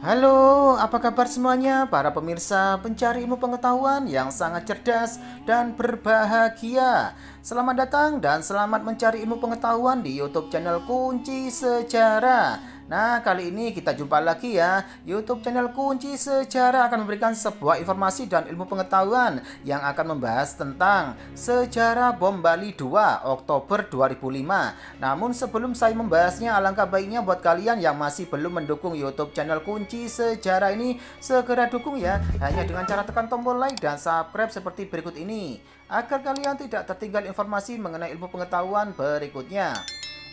Halo, apa kabar semuanya para pemirsa pencari ilmu pengetahuan yang sangat cerdas dan berbahagia. Selamat datang dan selamat mencari ilmu pengetahuan di YouTube channel Kunci Sejarah. Nah, kali ini kita jumpa lagi ya. YouTube channel Kunci Sejarah akan memberikan sebuah informasi dan ilmu pengetahuan yang akan membahas tentang sejarah bom Bali 2 Oktober 2005. Namun sebelum saya membahasnya, alangkah baiknya buat kalian yang masih belum mendukung YouTube channel Kunci Sejarah ini, segera dukung ya, hanya dengan cara tekan tombol like dan subscribe seperti berikut ini, agar kalian tidak tertinggal informasi mengenai ilmu pengetahuan berikutnya.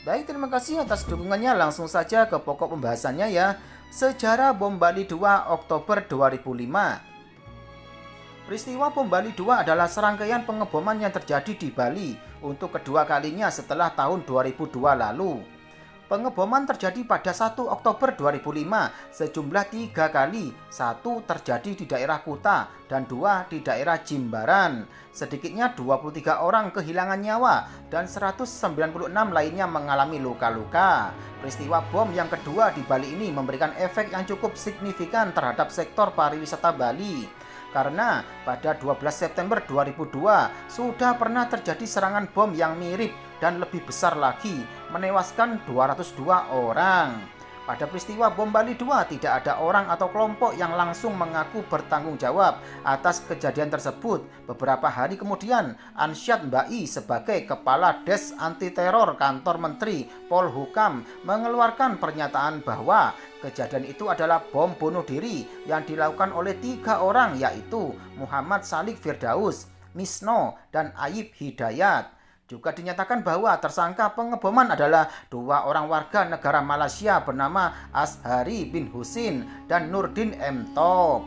Baik, terima kasih atas dukungannya. Langsung saja ke pokok pembahasannya ya. Sejarah bom Bali 2 Oktober 2005. Peristiwa bom Bali 2 adalah serangkaian pengeboman yang terjadi di Bali untuk kedua kalinya setelah tahun 2002 lalu. Pengeboman terjadi pada 1 Oktober 2005 sejumlah 3 kali, 1 terjadi di daerah Kuta dan 2 di daerah Jimbaran. Sedikitnya 23 orang kehilangan nyawa dan 196 lainnya mengalami luka-luka. Peristiwa bom yang kedua di Bali ini memberikan efek yang cukup signifikan terhadap sektor pariwisata Bali. Karena pada 12 September 2002 sudah pernah terjadi serangan bom yang mirip dan lebih besar lagi, menewaskan 202 orang. Pada peristiwa bom Bali 2 tidak ada orang atau kelompok yang langsung mengaku bertanggung jawab atas kejadian tersebut. Beberapa hari kemudian, Ansyad Mbai sebagai Kepala Des Anti Teror Kantor Menteri Polhukam mengeluarkan pernyataan bahwa kejadian itu adalah bom bunuh diri yang dilakukan oleh 3 orang, yaitu Muhammad Salik Firdaus, Misno, dan Ayib Hidayat. Juga dinyatakan bahwa tersangka pengeboman adalah 2 orang warga negara Malaysia bernama Ashari bin Husin dan Nurdin M. Top.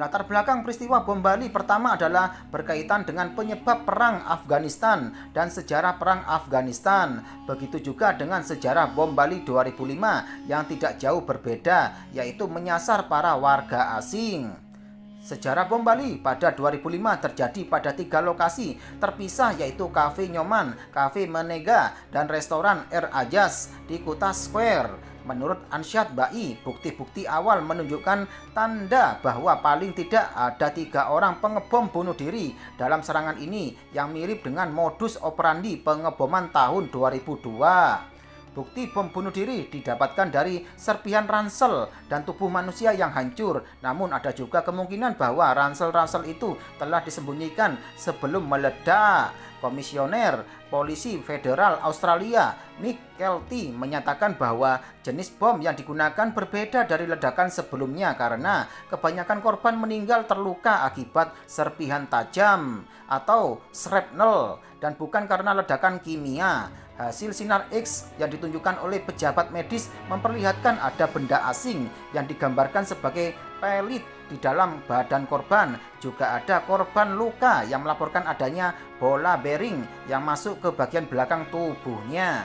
Latar belakang peristiwa bom Bali pertama adalah berkaitan dengan penyebab perang Afghanistan dan sejarah perang Afghanistan. Begitu juga dengan sejarah bom Bali 2005 yang tidak jauh berbeda, yaitu menyasar para warga asing. Sejarah bom Bali pada 2005 terjadi pada 3 lokasi terpisah, yaitu Cafe Nyoman, Cafe Menega, dan restoran Air Ajas di Kuta Square. Menurut Ansyad Mbai, bukti-bukti awal menunjukkan tanda bahwa paling tidak ada 3 orang pengebom bunuh diri dalam serangan ini yang mirip dengan modus operandi pengeboman tahun 2002. Bukti bom bunuh diri didapatkan dari serpihan ransel dan tubuh manusia yang hancur. Namun ada juga kemungkinan bahwa ransel-ransel itu telah disembunyikan sebelum meledak. Komisioner Polisi Federal Australia Nick Kelty menyatakan bahwa jenis bom yang digunakan berbeda dari ledakan sebelumnya karena kebanyakan korban meninggal terluka akibat serpihan tajam atau shrapnel dan bukan karena ledakan kimia. Hasil sinar X yang ditunjukkan oleh pejabat medis memperlihatkan ada benda asing yang digambarkan sebagai pelit di dalam badan korban. Juga ada korban luka yang melaporkan adanya bola bearing yang masuk ke bagian belakang tubuhnya.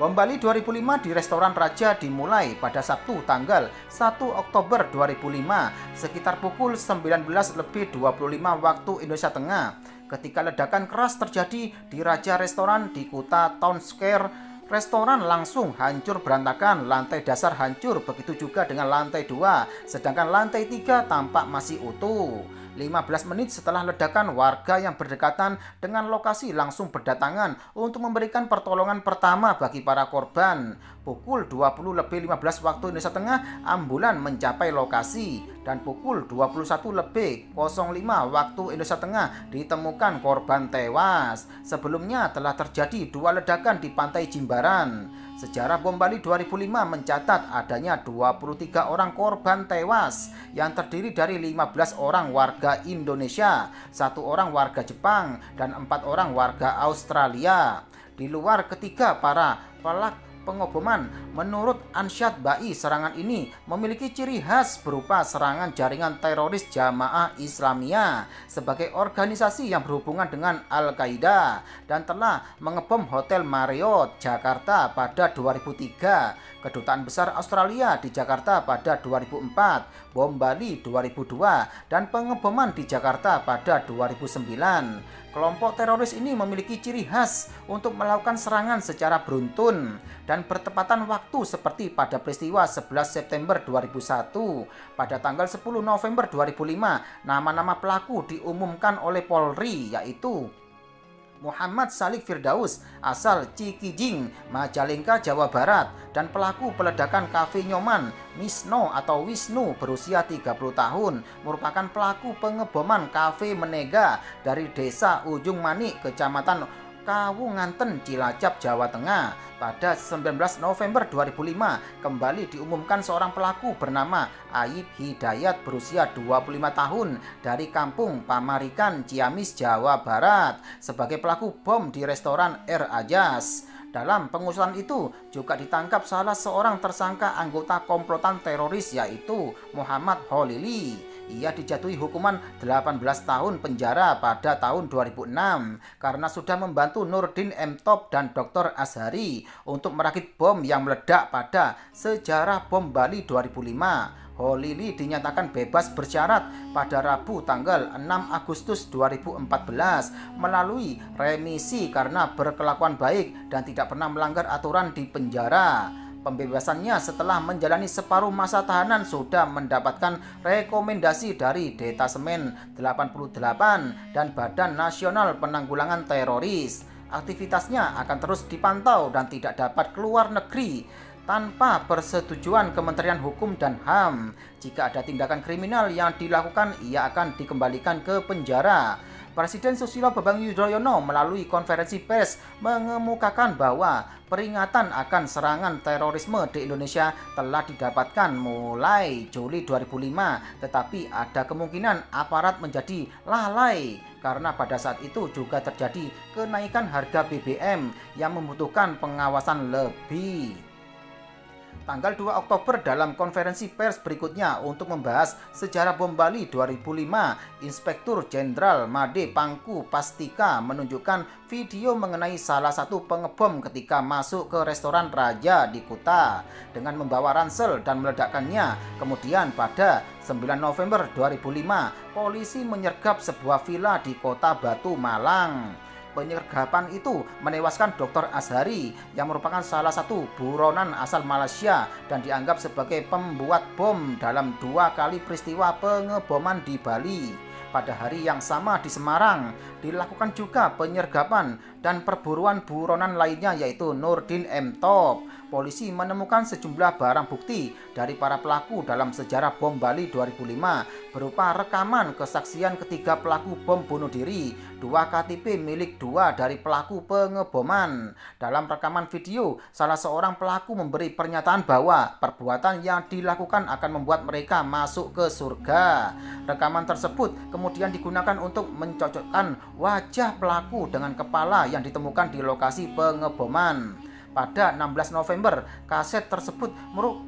Bom Bali 2005 di Restoran Raja dimulai pada Sabtu tanggal 1 Oktober 2005 sekitar pukul 19.25 waktu Indonesia Tengah. Ketika ledakan keras terjadi di Raja Restoran di Kuta Town Square, restoran langsung hancur berantakan, lantai dasar hancur, begitu juga dengan lantai 2, sedangkan lantai 3 tampak masih utuh. 15 menit setelah ledakan, warga yang berdekatan dengan lokasi langsung berdatangan untuk memberikan pertolongan pertama bagi para korban. Pukul 20.15 waktu Indonesia Tengah, ambulan mencapai lokasi dan pukul 21.05 waktu Indonesia Tengah ditemukan korban tewas. Sebelumnya telah terjadi 2 ledakan di pantai Jimbaran. Sejarah bom Bali 2005 mencatat adanya 23 orang korban tewas yang terdiri dari 15 orang warga Indonesia, 1 orang warga Jepang, dan 4 orang warga Australia. Di luar ketiga para pelaku pengeboman, menurut Ansyad Mbai, serangan ini memiliki ciri khas berupa serangan jaringan teroris Jamaah Islamiyah sebagai organisasi yang berhubungan dengan Al-Qaeda dan telah mengebom Hotel Marriott Jakarta pada 2003, Kedutaan Besar Australia di Jakarta pada 2004, bom Bali 2002, dan pengeboman di Jakarta pada 2009. Kelompok teroris ini memiliki ciri khas untuk melakukan serangan secara beruntun dan dan bertepatan waktu seperti pada peristiwa 11 September 2001. Pada tanggal 10 November 2005, nama-nama pelaku diumumkan oleh Polri, yaitu Muhammad Salik Firdaus asal Cikijing, Majalengka, Jawa Barat, dan pelaku peledakan Kafe Nyoman, Misno atau Wisnu, berusia 30 tahun, merupakan pelaku pengeboman Kafe Menega dari Desa Ujung Manik, Kecamatan Kawunganten, Cilacap, Jawa Tengah. Pada 19 November 2005, kembali diumumkan seorang pelaku bernama Aib Hidayat berusia 25 tahun dari Kampung Pamarikan, Ciamis, Jawa Barat sebagai pelaku bom di restoran Air Ajas. Dalam pengusutan itu juga ditangkap salah seorang tersangka anggota komplotan teroris, yaitu Muhammad Holili. Ia dijatuhi hukuman 18 tahun penjara pada tahun 2006 karena sudah membantu Nurdin M. Top dan Dr. Azhari untuk merakit bom yang meledak pada Sejarah Bom Bali 2005. Holili dinyatakan bebas bersyarat pada Rabu tanggal 6 Agustus 2014 melalui remisi karena berkelakuan baik dan tidak pernah melanggar aturan di penjara. Pembebasannya setelah menjalani separuh masa tahanan sudah mendapatkan rekomendasi dari Detasemen 88 dan Badan Nasional Penanggulangan Teroris. Aktivitasnya akan terus dipantau dan tidak dapat keluar negeri tanpa persetujuan Kementerian Hukum dan HAM. Jika ada tindakan kriminal yang dilakukan, ia akan dikembalikan ke penjara. Presiden Susilo Bambang Yudhoyono melalui konferensi pers mengemukakan bahwa peringatan akan serangan terorisme di Indonesia telah didapatkan mulai Juli 2005, tetapi ada kemungkinan aparat menjadi lalai karena pada saat itu juga terjadi kenaikan harga BBM yang membutuhkan pengawasan lebih. Tanggal 2 Oktober dalam konferensi pers berikutnya untuk membahas sejarah bom Bali 2005, Inspektur Jenderal Made Pangku Pastika menunjukkan video mengenai salah satu pengebom ketika masuk ke restoran Raja di Kuta dengan membawa ransel dan meledakkannya. Kemudian pada 9 November 2005, polisi menyergap sebuah villa di Kota Batu, Malang. Penyergapan itu menewaskan Dr. Azhari yang merupakan salah satu buronan asal Malaysia dan dianggap sebagai pembuat bom dalam 2 kali peristiwa pengeboman di Bali. Pada hari yang sama di Semarang dilakukan juga penyergapan dan perburuan buronan lainnya, yaitu Nurdin M. Top. Polisi menemukan sejumlah barang bukti dari para pelaku dalam sejarah bom Bali 2005 berupa rekaman kesaksian ketiga pelaku bom bunuh diri, 2 KTP milik 2 dari pelaku pengeboman. Dalam rekaman video, salah seorang pelaku memberi pernyataan bahwa perbuatan yang dilakukan akan membuat mereka masuk ke surga. Rekaman tersebut kemudian digunakan untuk mencocokkan wajah pelaku dengan kepala yang ditemukan di lokasi pengeboman. Pada 16 November, kaset tersebut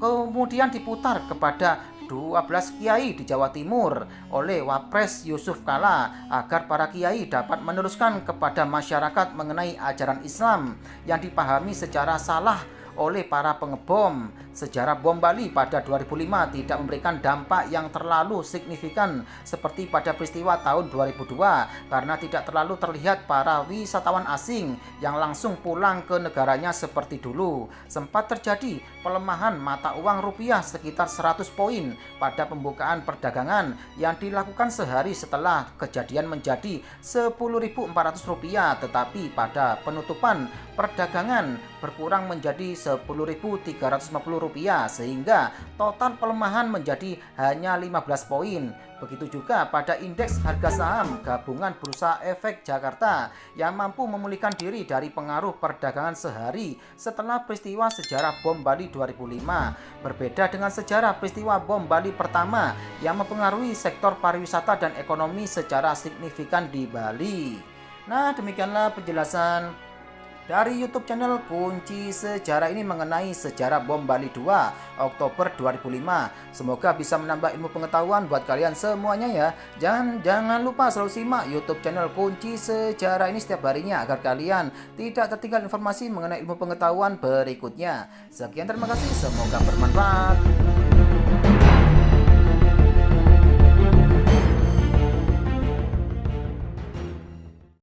kemudian diputar kepada 12 kiai di Jawa Timur oleh Wapres Yusuf Kala agar para kiai dapat meneruskan kepada masyarakat mengenai ajaran Islam yang dipahami secara salah oleh para pengebom. Sejarah bom Bali pada 2005 tidak memberikan dampak yang terlalu signifikan seperti pada peristiwa tahun 2002 karena tidak terlalu terlihat para wisatawan asing yang langsung pulang ke negaranya seperti dulu. Sempat terjadi pelemahan mata uang rupiah sekitar 100 poin pada pembukaan perdagangan yang dilakukan sehari setelah kejadian menjadi Rp10.400, tetapi pada penutupan perdagangan berkurang menjadi Rp10.350, sehingga total pelemahan menjadi hanya 15 poin. Begitu juga pada indeks harga saham gabungan Bursa Efek Jakarta yang mampu memulihkan diri dari pengaruh perdagangan sehari setelah peristiwa sejarah bom Bali 2005. Berbeda dengan sejarah peristiwa bom Bali pertama yang mempengaruhi sektor pariwisata dan ekonomi secara signifikan di Bali. Nah, demikianlah penjelasan dari YouTube channel Kunci Sejarah ini mengenai sejarah bom Bali 2 Oktober 2005. Semoga bisa menambah ilmu pengetahuan buat kalian semuanya ya. Jangan lupa selalu simak YouTube channel Kunci Sejarah ini setiap harinya agar kalian tidak tertinggal informasi mengenai ilmu pengetahuan berikutnya. Sekian, terima kasih, semoga bermanfaat.